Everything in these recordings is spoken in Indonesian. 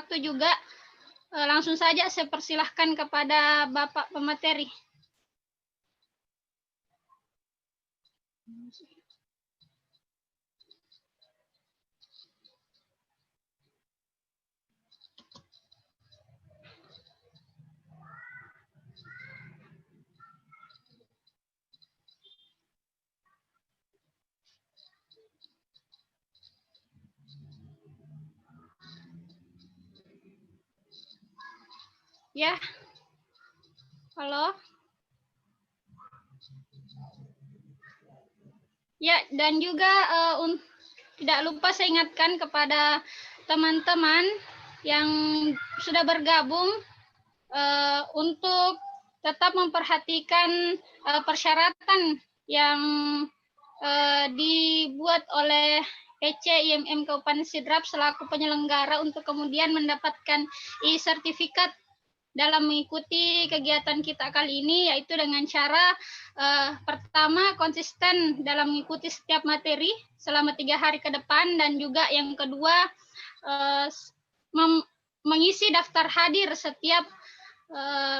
waktu juga. Langsung saja saya persilahkan kepada Bapak pemateri. Ya, halo. Ya, dan juga tidak lupa saya ingatkan kepada teman-teman yang sudah bergabung untuk tetap memperhatikan persyaratan yang dibuat oleh PC IMM Kabupaten Sidrap selaku penyelenggara untuk kemudian mendapatkan e-sertifikat dalam mengikuti kegiatan kita kali ini, yaitu dengan cara pertama konsisten dalam mengikuti setiap materi selama 3 hari ke depan, dan juga yang kedua mengisi daftar hadir setiap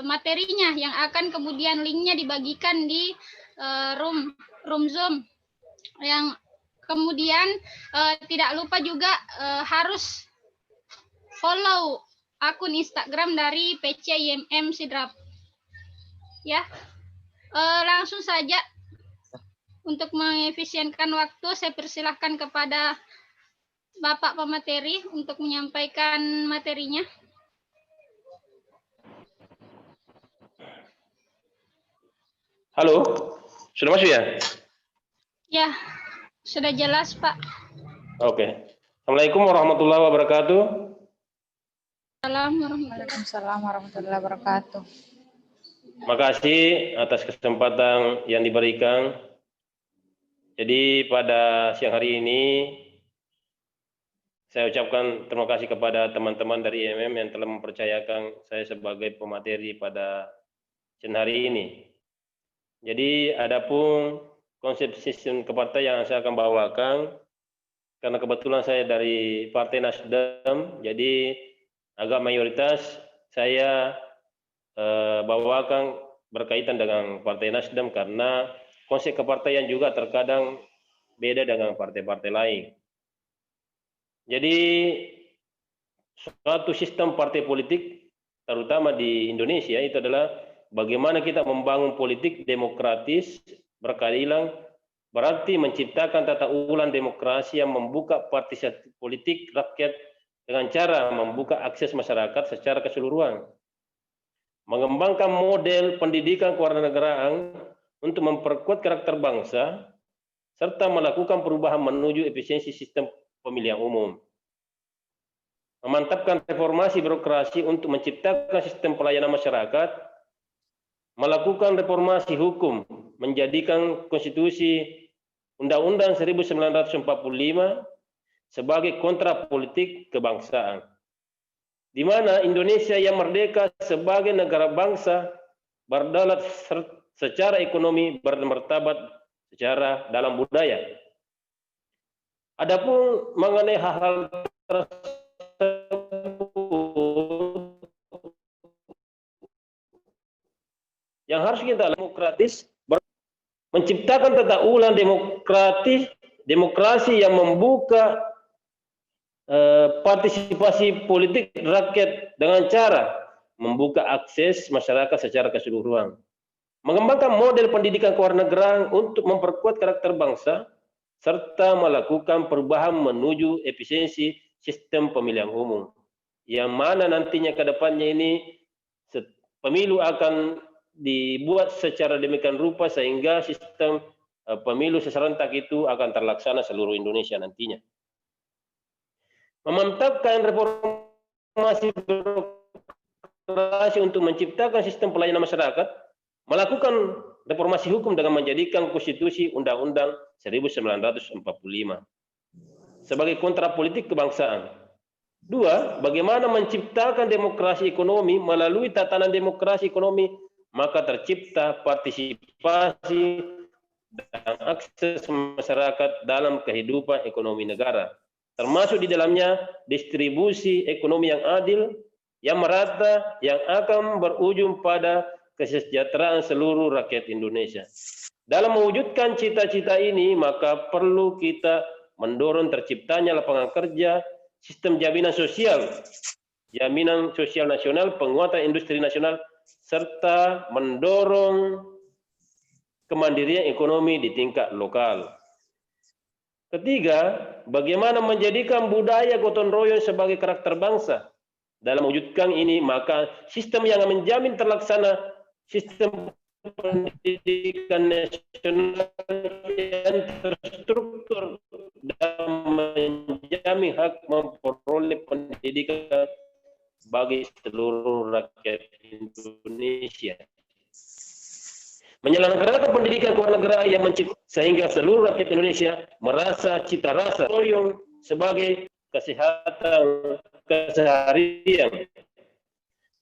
materinya yang akan kemudian linknya dibagikan di room Zoom. Yang kemudian tidak lupa juga harus follow akun Instagram dari PC IMM Sidrap. Ya, langsung saja untuk mengefisienkan waktu, saya persilahkan kepada Bapak pemateri untuk menyampaikan materinya. Halo, sudah masuk ya? Ya, sudah jelas Pak. Oke. Assalamualaikum warahmatullahi wabarakatuh. Waalaikumsalam warahmatullahi wabarakatuh. Terima kasih atas kesempatan yang diberikan. Jadi pada siang hari ini saya ucapkan terima kasih kepada teman-teman dari IMM yang telah mempercayakan saya sebagai pemateri pada siang hari ini. Jadi adapun konsep sistem kepartaian yang saya akan bawakan, karena kebetulan saya dari Partai Nasdem, jadi agak mayoritas saya bawakan berkaitan dengan Partai Nasdem karena konsep kepartaian juga terkadang beda dengan partai-partai lain. Jadi suatu sistem partai politik terutama di Indonesia itu adalah bagaimana kita membangun politik demokratis berkeadilan, berarti menciptakan tata ulang demokrasi yang membuka partisipasi politik rakyat dengan cara membuka akses masyarakat secara keseluruhan. Mengembangkan model pendidikan kewarganegaraan untuk memperkuat karakter bangsa, serta melakukan perubahan menuju efisiensi sistem pemilihan umum. Memantapkan reformasi birokrasi untuk menciptakan sistem pelayanan masyarakat, melakukan reformasi hukum, menjadikan konstitusi Undang-Undang 1945 sebagai kontrak politik kebangsaan, di mana Indonesia yang merdeka sebagai negara bangsa berdaulat secara ekonomi, bermartabat secara dalam budaya. Adapun mengenai hal-hal tersebut yang harus kita demokratis, menciptakan tata ulang demokrasi yang membuka partisipasi politik rakyat dengan cara membuka akses masyarakat secara keseluruhan. Mengembangkan model pendidikan kewarganegaraan untuk memperkuat karakter bangsa, serta melakukan perubahan menuju efisiensi sistem pemilihan umum, yang mana nantinya ke depannya ini pemilu akan dibuat secara demikian rupa sehingga sistem pemilu serentak itu akan terlaksana seluruh Indonesia nantinya. Memantapkan reformasi birokrasi untuk menciptakan sistem pelayanan masyarakat, melakukan reformasi hukum dengan menjadikan konstitusi Undang-Undang 1945 sebagai kontrak politik kebangsaan. Dua, bagaimana menciptakan demokrasi ekonomi melalui tatanan demokrasi ekonomi, maka tercipta partisipasi dan akses masyarakat dalam kehidupan ekonomi negara, termasuk di dalamnya distribusi ekonomi yang adil, yang merata, yang akan berujung pada kesejahteraan seluruh rakyat Indonesia. Dalam mewujudkan cita-cita ini, maka perlu kita mendorong terciptanya lapangan kerja, sistem jaminan sosial nasional, penguatan industri nasional, serta mendorong kemandirian ekonomi di tingkat lokal. Ketiga, bagaimana menjadikan budaya gotong royong sebagai karakter bangsa. Dalam mewujudkan ini, maka sistem yang menjamin terlaksana sistem pendidikan nasional yang terstruktur dan menjamin hak memperoleh pendidikan bagi seluruh rakyat Indonesia. Menyelenggarakan pendidikan kewarganegaraan yang mencipta sehingga seluruh rakyat Indonesia merasa cita rasa royong sebagai kesehatan keseharian,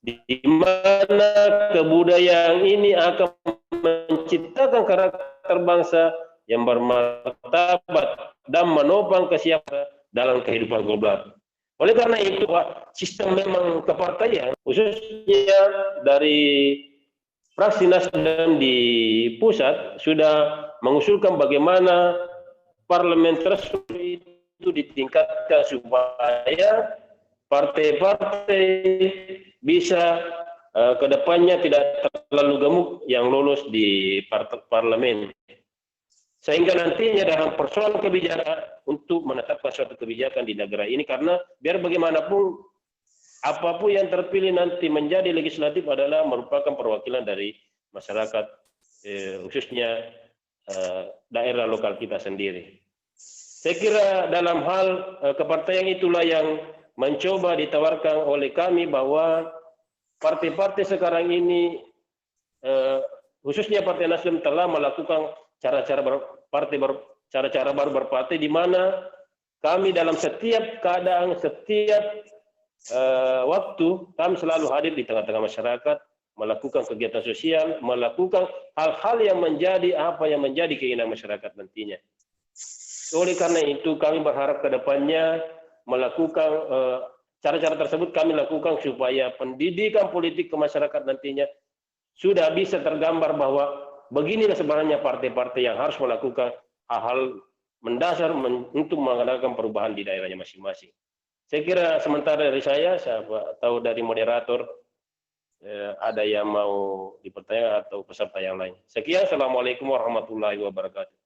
di mana kebudayaan ini akan menciptakan karakter bangsa yang bermartabat dan menopang kesiapan dalam kehidupan global. Oleh karena itu, sistem memang kepartaian, khususnya dari fraksi Nasdem di pusat, sudah mengusulkan bagaimana parlemen tersebut itu ditingkatkan supaya partai-partai bisa ke depannya tidak terlalu gemuk yang lolos di parlemen. Sehingga nantinya dalam persoalan kebijakan untuk menetapkan suatu kebijakan di negara ini, karena biar bagaimanapun apapun yang terpilih nanti menjadi legislatif adalah merupakan perwakilan dari masyarakat, khususnya daerah lokal kita sendiri. Saya kira dalam hal kepartaian itulah yang mencoba ditawarkan oleh kami, bahwa partai-partai sekarang ini, khususnya Partai Nasdem, telah melakukan cara-cara baru berpartai, di mana kami dalam setiap keadaan, setiap waktu, kami selalu hadir di tengah-tengah masyarakat, melakukan kegiatan sosial, melakukan hal-hal yang menjadi keinginan masyarakat nantinya. Oleh karena itu, kami berharap ke depannya melakukan cara-cara tersebut kami lakukan supaya pendidikan politik ke masyarakat nantinya sudah bisa tergambar bahwa beginilah sebenarnya partai-partai yang harus melakukan hal-hal mendasar untuk mengadakan perubahan di daerahnya masing-masing. Saya kira sementara dari saya tahu dari moderator ada yang mau dipertanyakan atau peserta yang lain. Sekian, Assalamualaikum warahmatullahi wabarakatuh.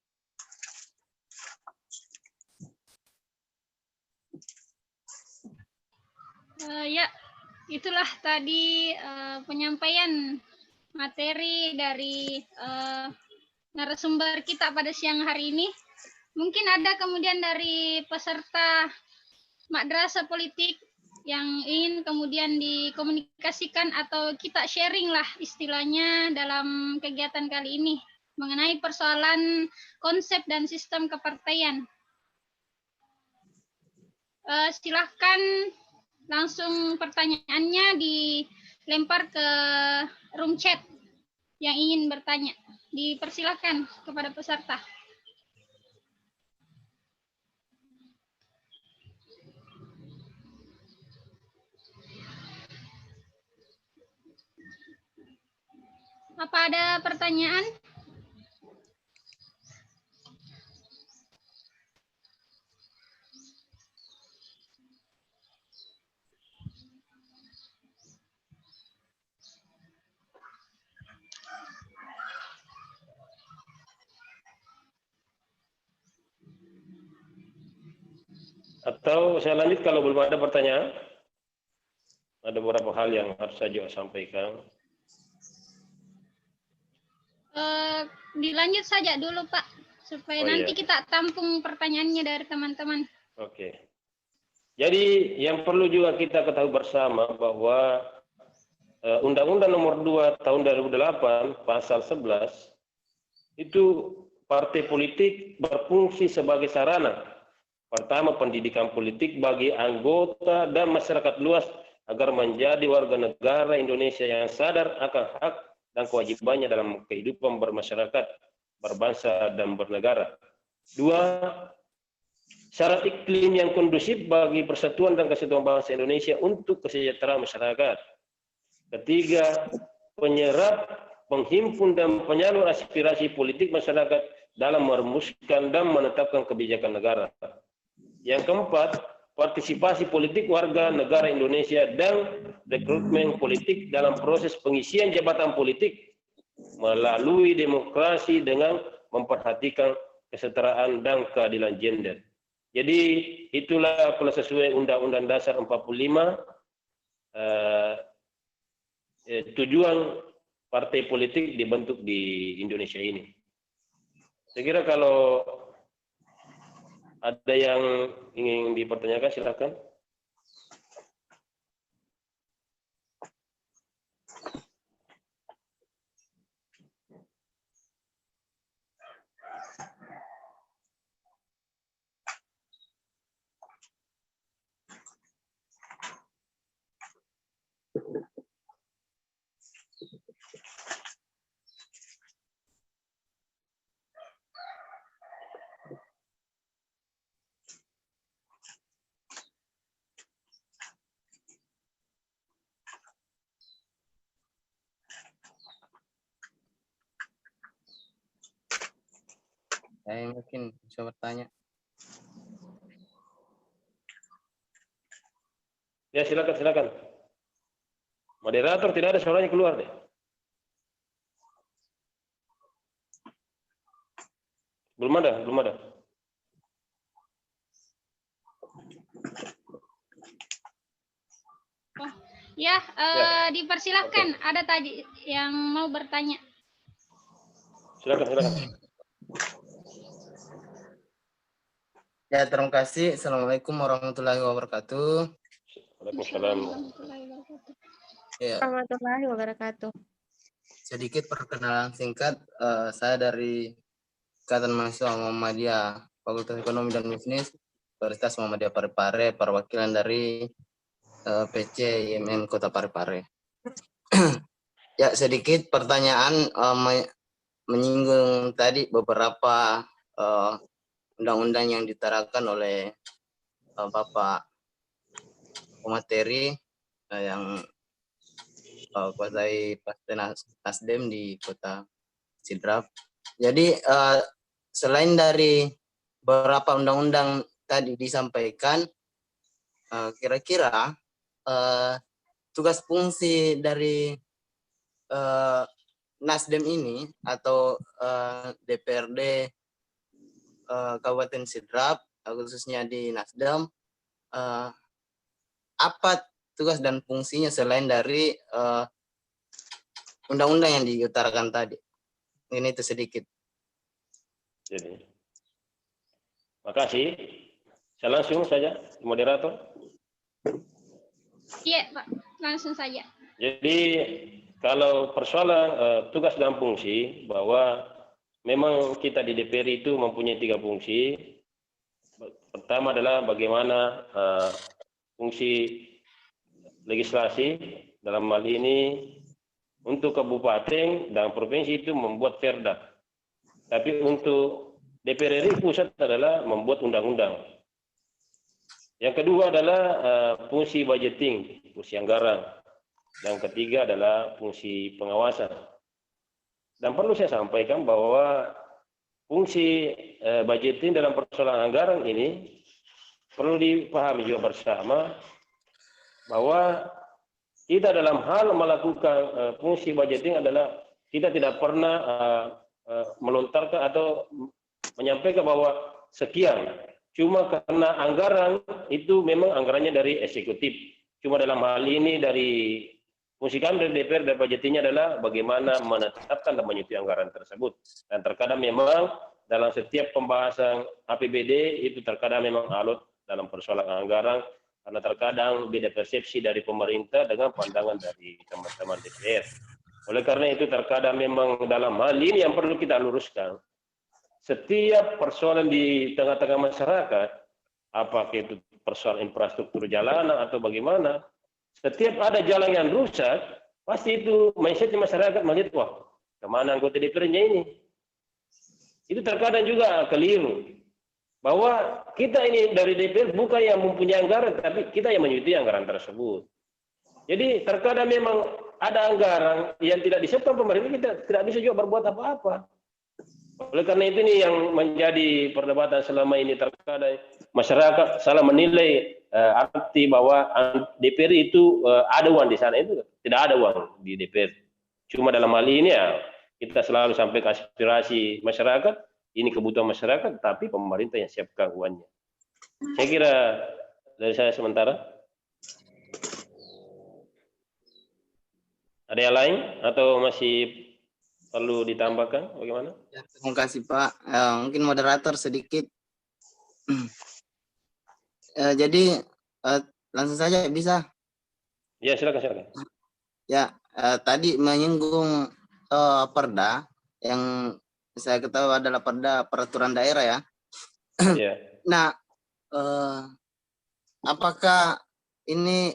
Ya, itulah tadi penyampaian materi dari narasumber kita pada siang hari ini. Mungkin ada kemudian dari peserta madrasah politik yang ingin kemudian dikomunikasikan atau kita sharing lah istilahnya dalam kegiatan kali ini mengenai persoalan konsep dan sistem kepartaian. Silahkan langsung pertanyaannya dilempar ke room chat yang ingin bertanya. Dipersilakan kepada peserta. Apa ada pertanyaan? Atau saya lanjut kalau belum ada pertanyaan? Ada beberapa hal yang harus saya juga sampaikan. Dilanjut saja dulu Pak, supaya nanti kita tampung pertanyaannya dari teman-teman. Oke. Jadi yang perlu juga kita ketahui bersama bahwa Undang-Undang Nomor 2 Tahun 2008 Pasal 11 itu partai politik berfungsi sebagai sarana. Pertama, pendidikan politik bagi anggota dan masyarakat luas agar menjadi warga negara Indonesia yang sadar akan hak dan kewajibannya dalam kehidupan bermasyarakat, berbangsa, dan bernegara. Dua, syarat iklim yang kondusif bagi persatuan dan kesatuan bangsa Indonesia untuk kesejahteraan masyarakat. Ketiga, penyerap, penghimpun dan penyalur aspirasi politik masyarakat dalam merumuskan dan menetapkan kebijakan negara. Yang keempat, partisipasi politik warga negara Indonesia dan rekrutmen politik dalam proses pengisian jabatan politik melalui demokrasi dengan memperhatikan kesetaraan dan keadilan gender. Jadi itulah kalau sesuai Undang-Undang Dasar 45 tujuan partai politik dibentuk di Indonesia ini. Saya kira kalau ada yang ingin dipertanyakan silakan. Saya mungkin bisa bertanya. Ya silakan, silakan. Moderator tidak ada suaranya keluar deh. Belum ada, belum ada. Oh, ya, dipersilahkan. Okay. Ada tadi yang mau bertanya. Silakan, silakan. Ya, terima kasih. Assalamualaikum warahmatullahi wabarakatuh. Waalaikumsalam. Ya. Warahmatullahi wabarakatuh. Sedikit perkenalan singkat, saya dari Ikatan Mahasiswa Muhammadiyah Fakultas Ekonomi dan Bisnis Universitas Muhammadiyah Parepare, perwakilan dari PC IMM Kota Parepare. Ya, sedikit pertanyaan menyinggung tadi beberapa undang-undang yang diterapkan oleh Bapak pemateri yang kuasai Partai Nasdem di Kota Sidrap. Jadi selain dari beberapa undang-undang tadi disampaikan, kira-kira tugas fungsi dari Nasdem ini atau DPRD Kabupaten Sidrap, khususnya di Nasdem, apa tugas dan fungsinya selain dari undang-undang yang diutarakan tadi? Ini itu sedikit. Jadi, makasih. Saya langsung saja, moderator. Iya, Pak. Langsung saja. Jadi, kalau persoalan tugas dan fungsi, bahwa memang kita di DPR itu mempunyai 3 fungsi. Pertama adalah bagaimana fungsi legislasi, dalam hal ini untuk kabupaten dan provinsi itu membuat perda. Tapi untuk DPR RI pusat adalah membuat undang-undang. Yang kedua adalah fungsi budgeting, fungsi anggaran. Yang ketiga adalah fungsi pengawasan. Dan perlu saya sampaikan bahwa fungsi budgeting dalam persoalan anggaran ini perlu dipahami juga bersama bahwa kita dalam hal melakukan fungsi budgeting adalah kita tidak pernah melontarkan atau menyampaikan bahwa sekian. Cuma karena anggaran itu memang anggarannya dari eksekutif. Cuma dalam hal ini dari fungsi kami dari DPR dan budgetingnya adalah bagaimana menetapkan dan menyetujui anggaran tersebut. Dan terkadang memang dalam setiap pembahasan APBD itu terkadang memang alot dalam persoalan anggaran karena terkadang beda persepsi dari pemerintah dengan pandangan dari teman-teman DPR. Oleh karena itu terkadang memang dalam hal ini yang perlu kita luruskan. Setiap persoalan di tengah-tengah masyarakat, apakah itu persoalan infrastruktur jalanan atau bagaimana, setiap ada jalan yang rusak, pasti itu mindset masyarakat melihat, wah, kemana anggota DPR-nya ini? Itu terkadang juga keliru. bahwa kita ini dari DPR bukan yang mempunyai anggaran, tapi kita yang menyetujui anggaran tersebut. Jadi terkadang memang ada anggaran yang tidak disiapkan pemerintah, kita tidak bisa juga berbuat apa-apa. Oleh karena itu ini yang menjadi perdebatan selama ini, terkadang masyarakat salah menilai arti bahwa DPR itu ada uang di sana. Itu tidak ada uang di DPR. Cuma dalam hal ini ya kita selalu sampai ke aspirasi masyarakat, ini kebutuhan masyarakat, tapi pemerintah yang siapkan uangnya. Saya kira dari saya sementara. Ada yang lain atau masih perlu ditambahkan? Bagaimana? Ya, terima kasih Pak. Mungkin moderator sedikit. Jadi langsung saja bisa. Ya silakan. Ya, tadi menyinggung perda yang saya ketahui adalah perda peraturan daerah ya. Ya. Nah, apakah ini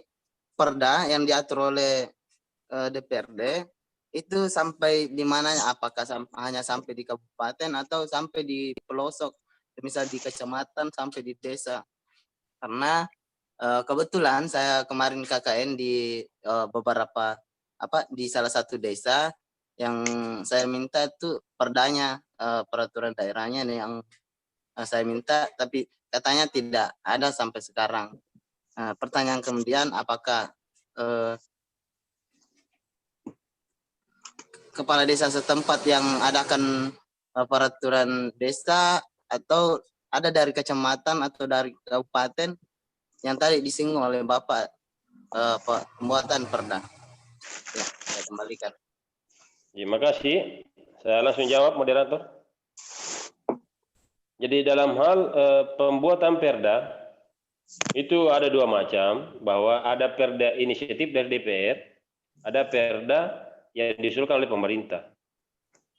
perda yang diatur oleh DPRD itu sampai di mana? Apakah hanya sampai di kabupaten atau sampai di pelosok, misal di kecamatan sampai di desa? Karena kebetulan saya kemarin KKN di beberapa di salah satu desa yang saya minta itu perdanya, peraturan daerahnya nih yang saya minta, tapi katanya tidak ada sampai sekarang. Pertanyaan kemudian, apakah kepala desa setempat yang adakan peraturan desa atau ada dari kecamatan atau dari kabupaten yang tadi disinggung oleh Bapak pembuatan perda? Ya, saya kembalikan. Terima kasih. Saya langsung jawab, moderator. Jadi dalam hal pembuatan perda itu ada dua macam, bahwa ada perda inisiatif dari DPR, ada perda yang diusulkan oleh pemerintah.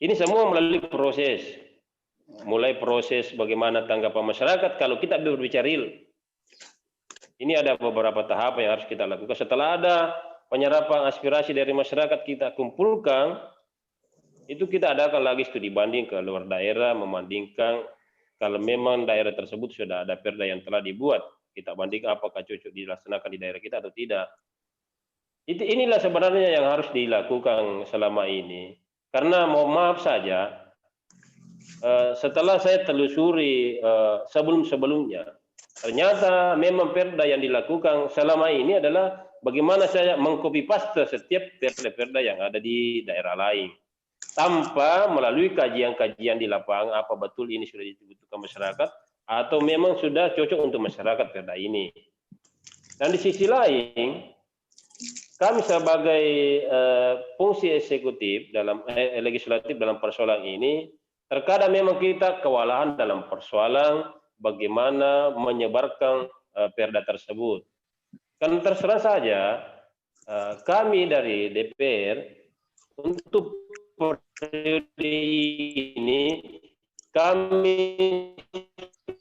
Ini semua melalui proses, mulai proses bagaimana tanggapan masyarakat. Kalau kita berbicara real, ini ada beberapa tahap yang harus kita lakukan. Setelah ada penyerapan aspirasi dari masyarakat kita kumpulkan, itu kita adakan lagi studi banding ke luar daerah, membandingkan kalau memang daerah tersebut sudah ada perda yang telah dibuat, kita bandingkan apakah cocok dilaksanakan di daerah kita atau tidak. Inilah sebenarnya yang harus dilakukan selama ini. Karena mohon maaf saja, setelah saya telusuri sebelum-sebelumnya, ternyata memang perda yang dilakukan selama ini adalah bagaimana saya mengcopy paste setiap perda-perda yang ada di daerah lain, tanpa melalui kajian-kajian di lapangan apa betul ini sudah dibutuhkan masyarakat atau memang sudah cocok untuk masyarakat perda ini. Dan di sisi lain, kami sebagai fungsi eksekutif dalam legislatif dalam persoalan ini, terkadang memang kita kewalahan dalam persoalan bagaimana menyebarkan perda tersebut. Kan terserah saja kami dari DPR untuk periode ini kami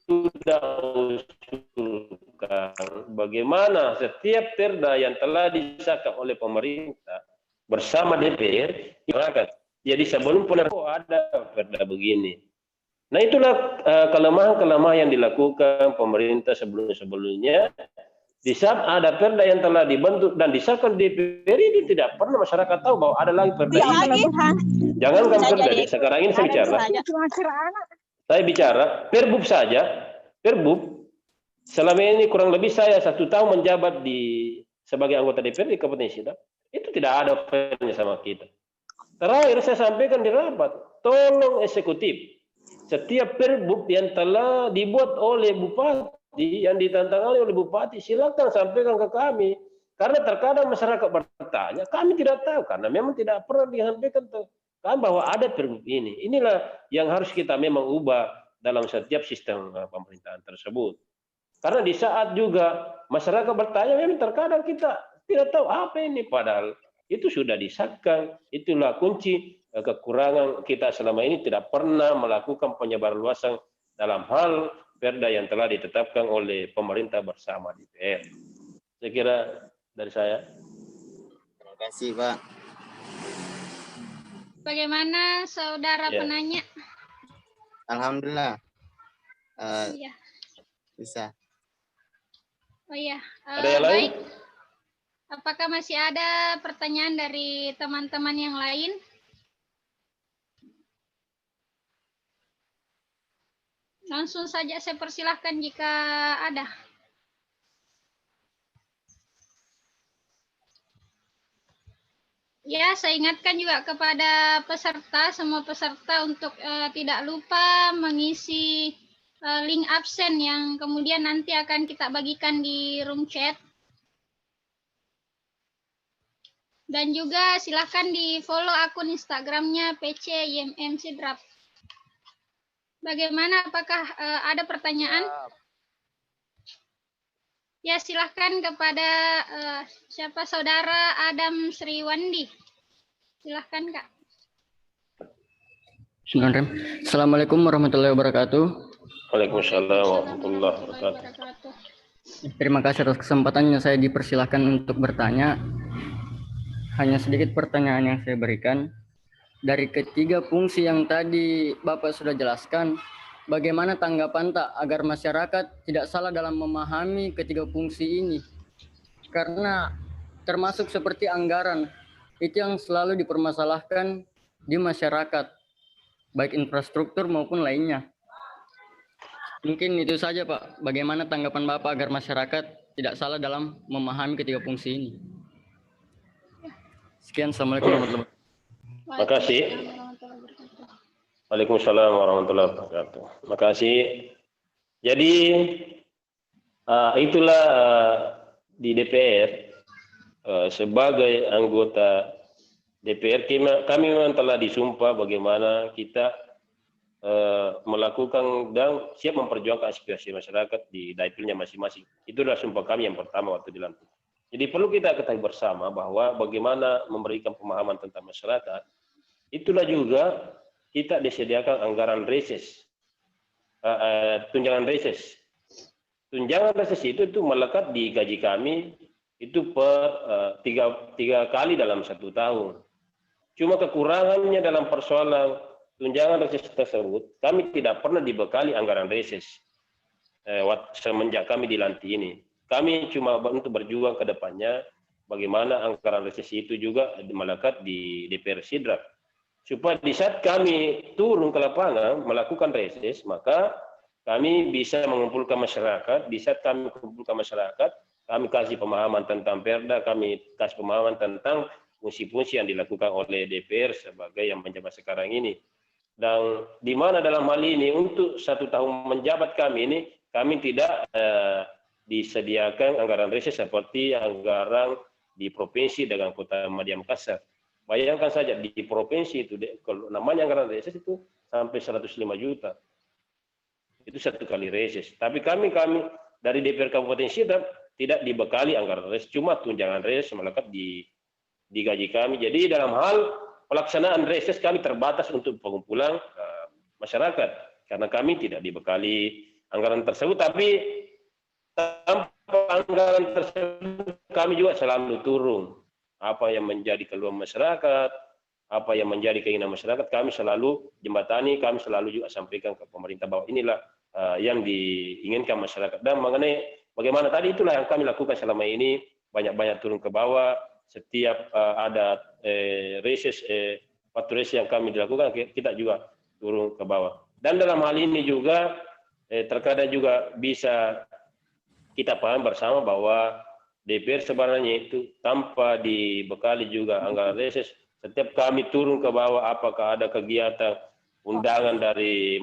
sudah usulkan bagaimana setiap perda yang telah disahkan oleh pemerintah bersama DPR diangkat. Jadi sebelum ada perda begini. Nah itulah kelemahan-kelemahan yang dilakukan pemerintah sebelum-sebelumnya. Di saat ada perda yang telah dibentuk dan disahkan DPR, ini tidak pernah masyarakat tahu bahwa ada lagi perda ini. Jangankan perda, sekarang ini saya bicara. Saya bicara perbub saja, perbub selama ini kurang lebih saya 1 tahun menjabat sebagai anggota DPR di Kabupaten Sidap, itu tidak ada filenya sama kita. Terakhir saya sampaikan di rapat, tolong eksekutif, setiap perbub yang telah dibuat oleh bupati, yang ditantangani oleh bupati, silakan sampaikan ke kami. Karena terkadang masyarakat bertanya, kami tidak tahu, karena memang tidak pernah disampaikan kan bahwa ada perbub ini. Inilah yang harus kita memang ubah dalam setiap sistem pemerintahan tersebut. Karena di saat juga masyarakat bertanya, memang terkadang kita tidak tahu apa ini, padahal itu sudah disahkan. Itulah kunci kekurangan kita selama ini, tidak pernah melakukan penyebarluasan dalam hal perda yang telah ditetapkan oleh pemerintah bersama DPR. Saya kira dari saya. Terima kasih Pak. Bagaimana saudara penanya? Alhamdulillah. Iya. bisa. Oh iya. Ada yang lain? Baik. Apakah masih ada pertanyaan dari teman-teman yang lain? Langsung saja saya persilahkan jika ada. Ya, saya ingatkan juga kepada peserta, semua peserta untuk tidak lupa mengisi link absen yang kemudian nanti akan kita bagikan di room chat. Dan juga silakan di follow akun Instagramnya PC IMM Sidrap. Bagaimana? Apakah ada pertanyaan? Ya, silahkan kepada siapa saudara Adam Sriwandi. Silahkan Kak. Bismillahirrahmanirrahim. Assalamualaikum warahmatullahi wabarakatuh. Waalaikumsalam warahmatullahi wabarakatuh. Terima kasih atas kesempatannya saya dipersilahkan untuk bertanya. Hanya sedikit pertanyaan yang saya berikan. Dari ketiga fungsi yang tadi Bapak sudah jelaskan, bagaimana tanggapan Tak agar masyarakat tidak salah dalam memahami ketiga fungsi ini? Karena termasuk seperti anggaran, itu yang selalu dipermasalahkan di masyarakat, baik infrastruktur maupun lainnya. Mungkin itu saja Pak, bagaimana tanggapan Bapak agar masyarakat tidak salah dalam memahami ketiga fungsi ini? Sekian, Assalamualaikum warahmatullahi wabarakatuh. Terima kasih. Waalaikumsalam warahmatullahi wabarakatuh. Terima kasih. Jadi itulah di DPR sebagai anggota DPR kami memang telah disumpah bagaimana kita melakukan dan siap memperjuangkan aspirasi masyarakat di dapilnya masing-masing. Itulah sumpah kami yang pertama waktu dilantik. Jadi perlu kita ketahui bersama bahwa bagaimana memberikan pemahaman tentang masyarakat. Itulah juga kita disediakan anggaran reses, tunjangan reses. Tunjangan reses itu melekat di gaji kami itu per tiga kali dalam 1 tahun. Cuma kekurangannya dalam persoalan tunjangan reses tersebut, kami tidak pernah dibekali anggaran reses semenjak kami dilantik ini. Kami cuma untuk berjuang ke depannya bagaimana anggaran reses itu juga melekat di DPR Sidrap. Supaya di saat kami turun ke lapangan melakukan reses, maka kami bisa mengumpulkan masyarakat. Di saat kami mengumpulkan masyarakat, kami kasih pemahaman tentang perda, kami kasih pemahaman tentang fungsi-fungsi yang dilakukan oleh DPR sebagai yang menjabat sekarang ini. Dan di mana dalam hal ini untuk 1 tahun menjabat kami ini, kami tidak disediakan anggaran reses seperti anggaran di provinsi dengan kota Madya Makassar. Bayangkan saja di provinsi itu, kalau namanya anggaran reses itu sampai 105 juta. Itu 1 kali reses. Tapi kami dari DPR Kabupaten Sidrap tidak dibekali anggaran reses, cuma tunjangan reses melekat di gaji kami. Jadi dalam hal pelaksanaan reses kami terbatas untuk pengumpulan masyarakat karena kami tidak dibekali anggaran tersebut. Tapi tanpa anggaran tersebut kami juga selalu turun. Apa yang menjadi keluhan masyarakat, apa yang menjadi keinginan masyarakat, kami selalu jembatani, kami selalu juga sampaikan ke pemerintah bahwa inilah yang diinginkan masyarakat. Dan mengenai bagaimana tadi itulah yang kami lakukan selama ini, banyak-banyak turun ke bawah. Setiap ada reses, waktu reses yang kami dilakukan, kita juga turun ke bawah. Dan dalam hal ini juga terkadang juga bisa kita paham bersama bahwa DPR sebenarnya itu tanpa dibekali juga anggaran reses, setiap kami turun ke bawah apakah ada kegiatan undangan dari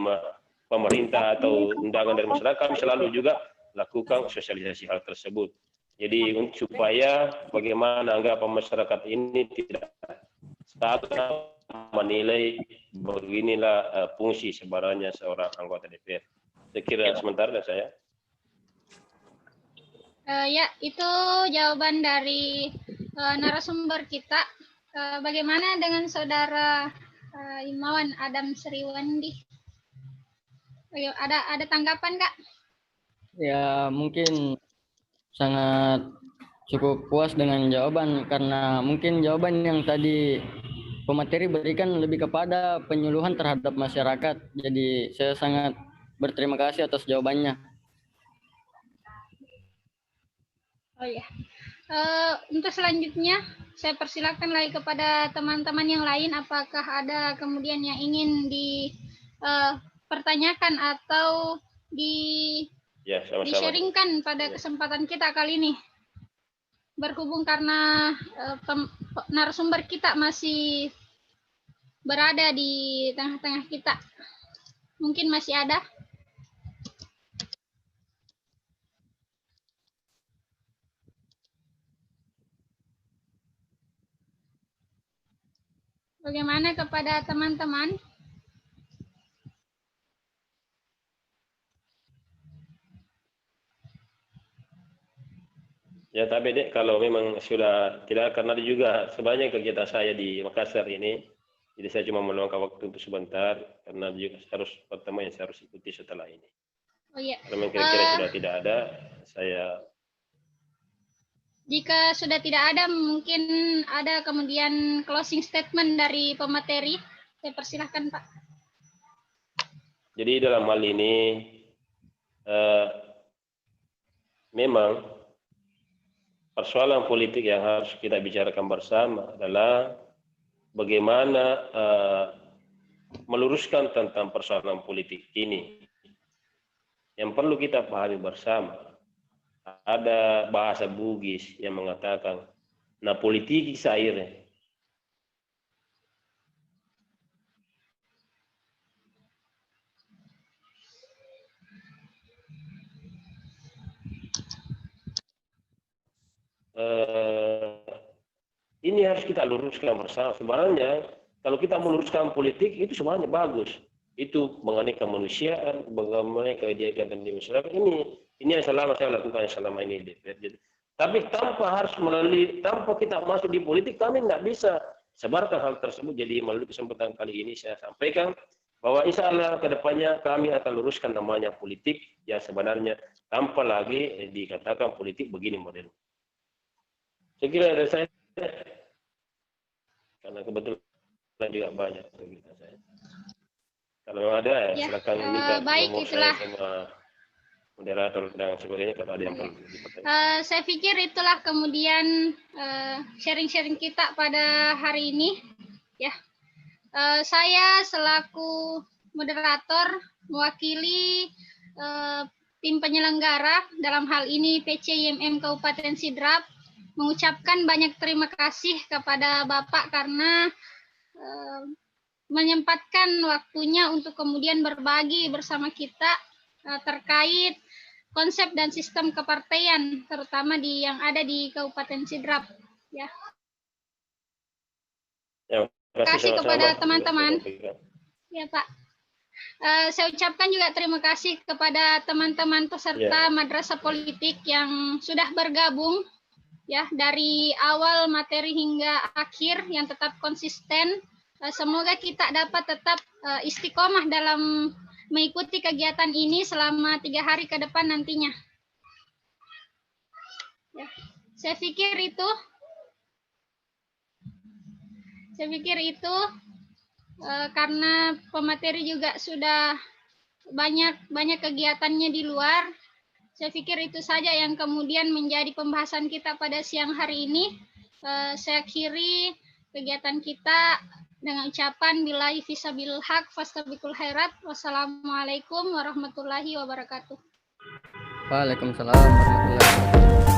pemerintah atau undangan dari masyarakat, kami selalu juga lakukan sosialisasi hal tersebut. Jadi supaya bagaimana anggapan masyarakat ini tidak salah menilai beginilah fungsi sebenarnya seorang anggota DPR. Saya kira sementara dari saya. Ya, itu jawaban dari narasumber kita. Bagaimana dengan saudara Himawan Adam Sriwandi? Ada tanggapan, Kak? Ya, mungkin sangat cukup puas dengan jawaban karena mungkin jawaban yang tadi pemateri berikan lebih kepada penyuluhan terhadap masyarakat. Jadi saya sangat Berterima kasih atas jawabannya. Oh ya. Untuk selanjutnya saya persilakan lagi kepada teman-teman yang lain, apakah ada kemudian yang ingin dipertanyakan atau Ya, sama-sama. di-sharingkan pada kesempatan kita kali ini. Berhubung karena narasumber kita masih berada di tengah-tengah kita. Mungkin masih ada. Bagaimana kepada teman-teman? Ya, tapi Dek, kalau memang sudah tidak, karena ada juga sebanyak kegiatan saya di Makassar ini, jadi saya cuma meluangkan waktu untuk sebentar, karena juga harus pertemuan yang saya harus ikuti setelah ini. Oh iya. Kalau kira-kira sudah tidak ada, saya... Jika sudah tidak ada, mungkin ada kemudian closing statement dari pemateri. Saya persilahkan, Pak. Jadi dalam hal ini, memang persoalan politik yang harus kita bicarakan bersama adalah bagaimana meluruskan tentang persoalan politik ini. Yang perlu kita pahami bersama, ada bahasa Bugis yang mengatakan, na politik saire. Ini harus kita luruskan bersama. Sebenarnya kalau kita meluruskan politik itu sebenarnya bagus. Itu mengenai kemanusiaan, mengenai kegiatan di masyarakat ini yang selama saya lakukan selama ini. Tapi tanpa kita masuk di politik, kami nggak bisa sebarkan hal tersebut. Jadi melalui kesempatan kali ini saya sampaikan bahwa insya Allah kedepannya kami akan luruskan namanya politik yang sebenarnya tanpa lagi dikatakan politik begini model. Saya kira dari saya, karena kebetulan juga banyak kegiatan saya. Kalau ada, ya, silakan minta baik, nomor itulah. saya sama moderator dan sebagainya kalau ada yang perlu dipertanyakan. Saya pikir itulah kemudian sharing-sharing kita pada hari ini. Ya, saya selaku moderator mewakili tim penyelenggara dalam hal ini PCIMM Kabupaten Sidrap mengucapkan banyak terima kasih kepada Bapak karena menyempatkan waktunya untuk kemudian berbagi bersama kita terkait konsep dan sistem kepartaian, terutama yang ada di Kabupaten Sidrap. Ya. Terima kasih kepada teman-teman. Ya, Pak. Saya ucapkan juga terima kasih kepada teman-teman peserta madrasah politik yang sudah bergabung ya dari awal materi hingga akhir, yang tetap konsisten. Semoga kita dapat tetap istiqomah dalam mengikuti kegiatan ini selama 3 hari ke depan nantinya. Ya, saya pikir itu karena pemateri juga sudah banyak kegiatannya di luar. Saya pikir itu saja yang kemudian menjadi pembahasan kita pada siang hari ini. Saya akhiri kegiatan kita dengan ucapan billahi fisabilil haq fastabiqul khairat. Wassalamualaikum warahmatullahi wabarakatuh. Waalaikumsalam warahmatullahi wabarakatuh.